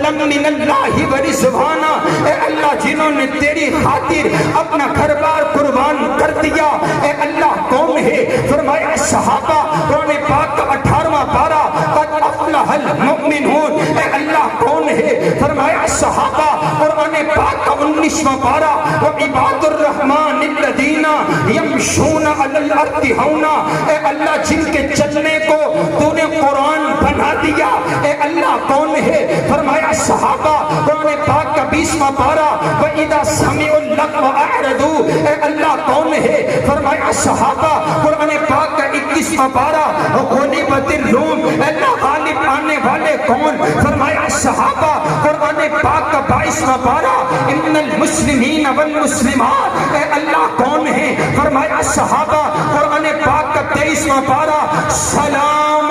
فضلا من اللہ و رضوانا، اے اللہ جنہوں نے تیری خاطر اپنا گھر بار قربان کر دیا، اے اللہ کون ہے؟ فرمایا صحابہ، قرآن پاک کا 18واں پارہ، قد افلح المؤمنون، اے اللہ کون ہے؟ فرمایا صحابہ، قرآن پاک کا 19واں پارہ، وعباد الرحمن الذین یمشون علی الارض ہونا، اے اللہ جن کے چلنے کو تو نے قرآن بنا دیا، اے اللہ کون ہے؟ فرمایا صحابہ، قرآن پاک کا 20واں پارہ، وَإِذَا سَمِعُوا اللَّغْوَ أَعْرَضُوا، اے اللہ کون ہے؟ فرمایا صحابہ، قرآن پاک کا 21واں پارہ، غُلِبَتِ الرُّومُ، اے اللہ غالب آنے والے کون؟ فرمایا صحابہ، قرآن پاک کا 22واں پارہ، ان المسلمین والمسلمات، اے اللہ کون ہے؟ فرمایا صحابہ، قرآن پاک کا 23واں پارہ، سلام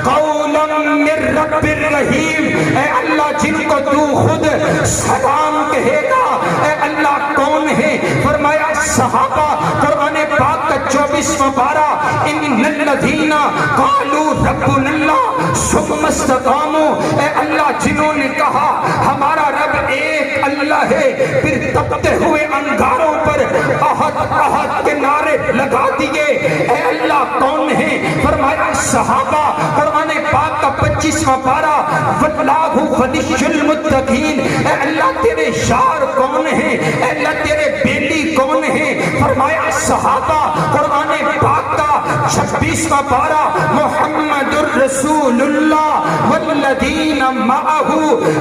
قولا من رب الرحیم، اے اللہ جن کو تو خود سلام کہے گا، اے اللہ کون ہے؟ فرمایا صحابہ، قرآن پاک کا 24واں پارہ، ان الذین قالوا ربنا اللہ ثم استقاموا، اے اللہ جنہوں نے کہا ہمارا رب ایک اللہ ہے، پھر تپتے ہوئے انگاروں پر احد احد کے نعرے لگا دیے، اے اللہ کون ہے؟ فرمایا صحابہ، قرآن پاک کا 25واں پارہ، واللہ ولی المتقین، اے اللہ تیرے یار کون ہیں؟ اے اللہ تیرے بیلی کون ہیں؟ فرمایا صحابہ، قرآن پاک کا 26واں پارہ، محمد الرسول اللہ والذین معہ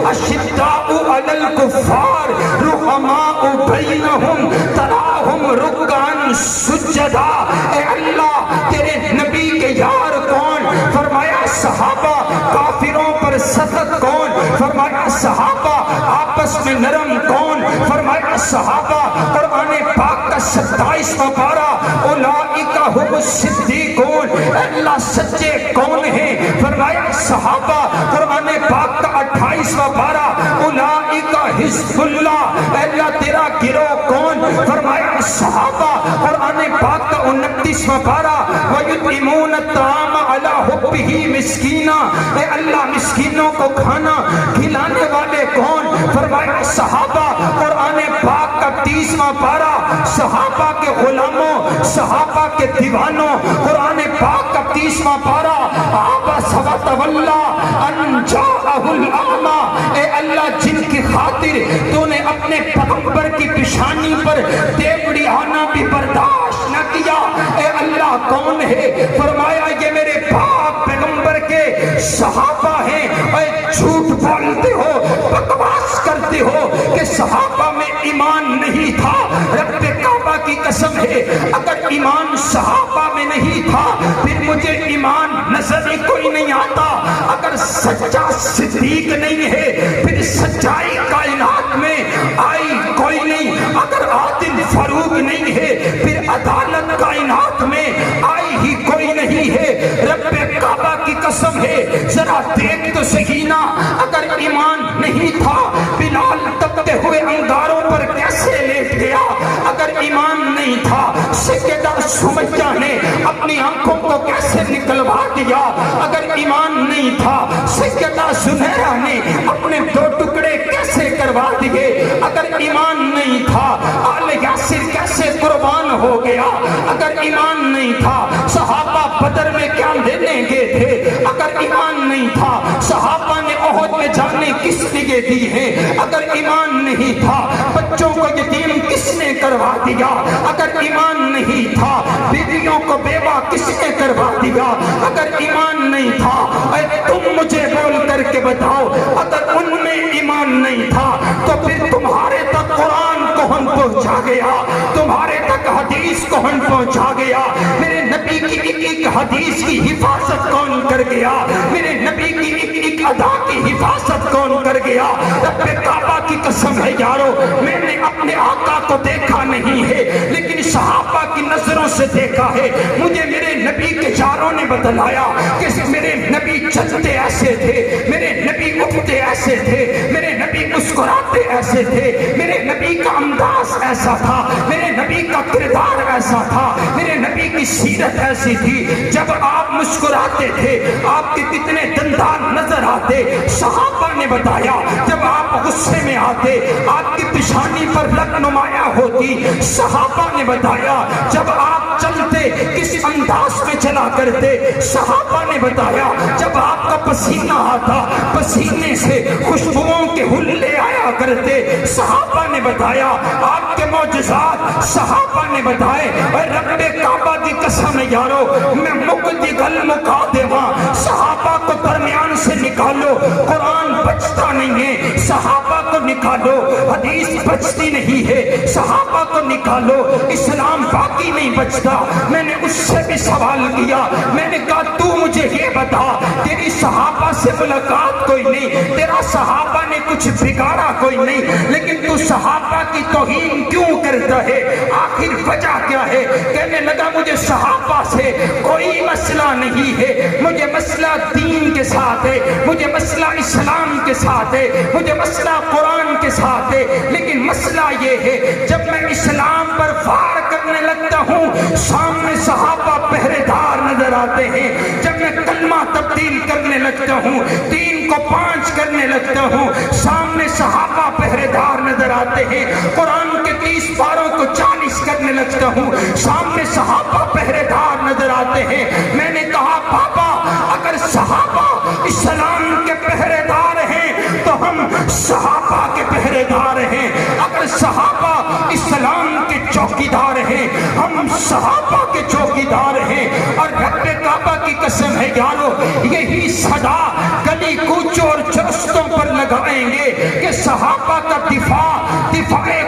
اشداء علی الکفار رحماء بینہم تراہم رکعا سجدا، اے اللہ تیرے نبی کے یار کون؟ فرمایا صحابہ، کافروں پر سخت کون؟ فرمایا صحابہ، آپس میں نرم کون؟ فرمایا صحابہ، قرآن پاک کا 27واں پارہ، اولئک ھم الصدیقون، اے اللہ سچے کون ہیں؟ فرمایا صحابہ، قرآن پاک کا 28واں پارہ، اولئک حزب اللہ، اے اللہ تیرا گروہ کون؟ فرمایا صحابہ، قرآن پاک کا 29واں پارہ، وَيُطْعِمُونَ الطَّعَامَ عَلَىٰ حُبِّهِ مسکینہ، اے اللہ مسکینوں کو کھانا کھلانے والے کون؟ فرمایا صحابہ، قرآن پاک کا 30واں پارہ، صحابہ کے غلاموں، صحابہ کے دیوانوں، قرآن پاک کا 30واں پارہ، عَبَسَ وَتَوَلَّىٰ أَن جَاءَهُ الْأَعْمَىٰ، اے اللہ جن کی خاطر تو نے اپنے پیغمبر کی پیشانی پر دیوڑیانہ بھی برداشت نہ کیا، اے اللہ کون ہے؟ فرمایا یہ میرے پاک پیغمبر کے صحابہ ہیں، اے جھوٹ بولتے ہو، بکواس کرتے ہو کہ صحابہ میں ایمان نہیں تھا، رب کعبہ کی قسم ہے اگر ایمان صحابہ میں نہیں تھا پھر مجھے ایمان نظر ہی کوئی نہیں آتا، اگر سچا صدیق نہیں ہے پھر سچائی کائنات میں آئی کوئی نہیں، اگر عادل فاروق نہیں ہے پھر عدالت کائنات میں آئی ہی کوئی نہیں ہے، رب کعبہ کی قسم ہے ذرا دیکھ تو صحیح نا، اگر ایمان نہیں تھا بلال تپتے ہوئے انگاروں پر کیسے لیٹ گیا، اگر ایمان نہیں تھا سیدہ سمیہ نے اپنی آنکھوں کو کیسے نکلوا دیا، اگر ایمان نہیں تھا سیدہ زنیرہ نے اپنے 2 ٹکڑے کیسے کروا دیے، اگر ایمان نہیں تھا آل یاسر کیسے قربان ہو گیا، اگر ایمان نہیں تھا صحابہ بدر میں کیا دینے گئے تھے، اگر ایمان نہیں تھا صحابہ نے احد میں جانے کس لیے دی ہے، اگر ایمان نہیں تھا بچوں کو یتیم کس نے کروا دیا، اگر ایمان نہیں تھا بیویوں کو بیوہ کس نے کروا دیا، اگر ایمان نہیں تھا اے تم مجھے بول کر کے بتاؤ، اگر ان میں ایمان نہیں تھا تو پھر تمہارے تک قرآن کون پہنچا گیا، تمہارے تک حدیث کون پہنچا گیا، میرے نبی کی ایک ایک حدیث کی حفاظت کون کر گیا، میرے نبی کی ایک ایک ادا کی حفاظت کون کر گیا، رب کعبہ کی قسم ہے یارو میں نے اپنے آقا کو دیکھا نہیں ہے لیکن صحابہ کی نظروں سے دیکھا ہے، مجھے میرے نبی کے یاروں نے بتلایا کہ میرے نبی چلتے ایسے تھے، میرے نبی اٹھتے ایسے تھے، میرے نبی مسکراتے ایسے تھے، میرے نبی کا انداز ایسا تھا، میرے نبی کا کردار ایسا تھا، میرے نبی کی سیرت ایسی تھی، جب آپ مسکراتے تھے آپ کے کتنے دندان نظر آتے۔ صحابہ نے بتایا جب آپ غصے میں آتے آپ کی پیشانی پر لگ نمایاں ہوتی۔ صحابہ نے بتایا جب آپ چلتے کس انداز میں چلا کرتے۔ صحابہ نے بتایا جب آپ کا پسینہ آتا پسینے سے خوشبوؤں کے حلے آیا کرتے۔ صحابہ نے بتایا آپ کے معجزات۔ صحابہ نے بتائے اے رب کعبہ کی قسم یارو میں مکتی گل مکا دے وہاں، صحابہ کو درمیان سے نکالو، قرآن بچتا نہیں ہے، صحابہ کو نکالو، حدیث بچتی نہیں ہے، صحابہ کو نکالو، اسلام باقی نہیں بچتا۔ میں نے اس سے بھی سوال کیا، میں نے کہا تو مجھے یہ بتا تیری صحابہ سے ملاقات کوئی نہیں، تیرا صحابہ نے کچھ بگاڑا کوئی نہیں، لیکن تو صحابہ کی توہین کیوں کرتا ہے؟ آخر وجہ کیا ہے؟ کہنے لگا مجھے صحابہ سے کوئی مسئلہ نہیں ہے، مجھے مسئلہ دین کے ساتھ ہے، مجھے مسئلہ اسلام کے ساتھ ہے، مجھے مسئلہ قرآن کے ساتھ ہے، لیکن مسئلہ یہ ہے جب میں اسلام پر وار کرنے لگتا ہوں سامنے صحابہ پہرے دار نظر آتے ہیں، جب میں کلمہ تبدیل کرنے لگتا ہوں 3 کو 5 کرنے لگتا ہوں سامنے صحابہ پہرے دار نظر آتے ہیں، قرآن کے 30 پاروں کو 40 کرنے لگتا ہوں سامنے صحابہ پہرے دار نظر آتے ہیں۔ میں نے کہا بابا اگر صحابہ اسلام کے پہرے دار ہیں تو ہم صحابہ کے پہرے دار ہیں، اگر صحابہ اسلام کے چوکیدار ہیں ہم صحابہ کے چوکیدار ہیں۔ اور رب کعبہ کی قسم ہے یارو یہی صدا گلی کوچوں اور چرستوں پر لگائیں گے کہ صحابہ کا دفاع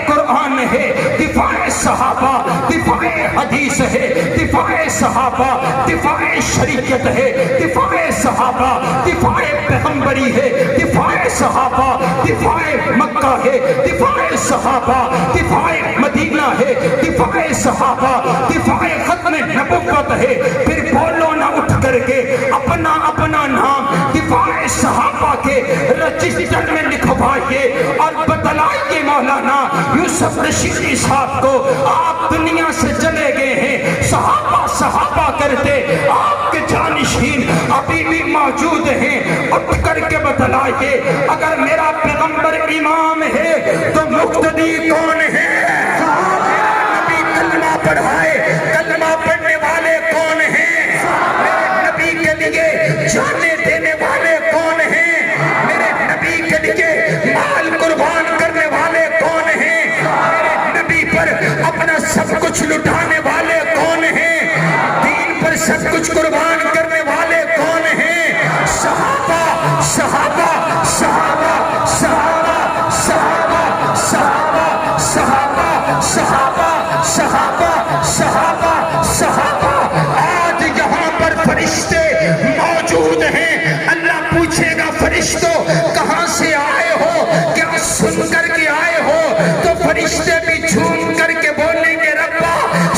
قرآن ہے، دفاع صحابہ، دفاع حدیث ہے، دفاع صحابہ، دفاع شریعت ہے، دفاع صحابہ، دفاع پیغمبری ہے، دفاع صحابہ، دفاع مکہ ہے، دفاع صحابہ، دفاع مدینہ ہے، دفاع صحابہ، دفاع ختم نبوت ہے۔ پھر بولو نہ اٹھ کر کے اپنا اپنا نام دفاع صحابہ کے رجسٹر میں لکھوائیے اور بتلائیے مولانا یوسف رشیدی صاحب کو آپ دنیا سے چلے گئے ہیں، صحابہ کرتے آپ کے جانشین ابھی بھی موجود ہیں، اٹھ کر کے بتلائیے اگر میرا پیغمبر امام ہے تو مقتدی کون ہے؟ نبی کلمہ پڑھائے، کلمہ پڑھنے والے کون ہیں؟ میرے نبی کے لیے جانے دینے والے کون ہیں؟ میرے نبی کے لیے مال قربان کرنے والے کون ہیں؟ میرے نبی پر اپنا سب کچھ لٹانے والے کون ہیں؟ دین پر سب کچھ قربان کرنے والے کون ہیں؟ صحابہ صحابہ صحابہ صحابہ صحابہ صحابہ صحابہ صحابہ صحابہ صحابہ صحابہ۔ آج یہاں پر فرشتے موجود ہیں، اللہ پوچھے گا فرشتوں کہاں سے آئے ہو؟ کیا سن کر کے آئے ہو؟ تو فرشتے بھی جھوم کر کے بولیں گے ربا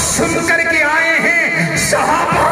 سن کر کے آئے ہیں صحابہ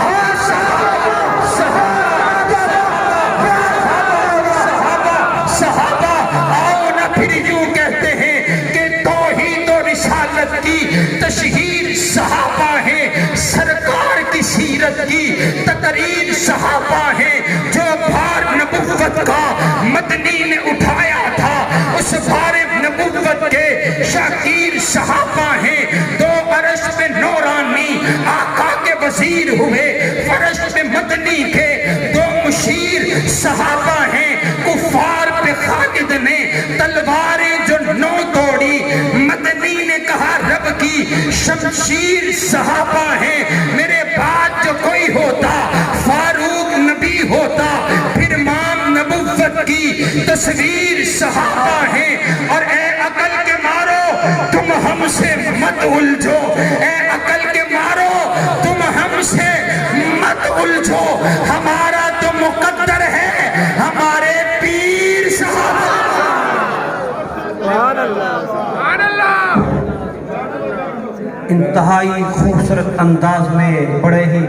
صحابہ۔ آؤ نہ پھر یوں کہتے ہیں کہ توحید و رسالت کی تشہیر صحابہ ہیں، سرکار کی سیرت کی تقریر صحابہ ہیں، جو بھار نبوت کا مدنی نے اٹھایا تھا اس بھار نبوت کے شاکیر صحابہ ہیں۔ 2 عرش پہ نورانی آقا کے وزیر ہوئے، فرش پہ مدنی کے 2 مشیر صحابہ ہیں۔ کفار پہ خالد نے تلواریں جو 9 توڑی، مدنی نے کہا رب کی شمشیر صحابہ ہیں۔ میرے بعد جو کوئی ہوتا فاروق نبی ہوتا، پھر امام نبوت کی تصویر صحابہ ہیں۔ اور اے عقل کے مارو تم ہم سے مت الجھو، اے عقل کے مارو تم ہم سے مت الجھو، ہمارا تو مقدر ہے ہمارے پیر صحابہ۔ انتہائی خوبصورت انداز میں بڑے ہی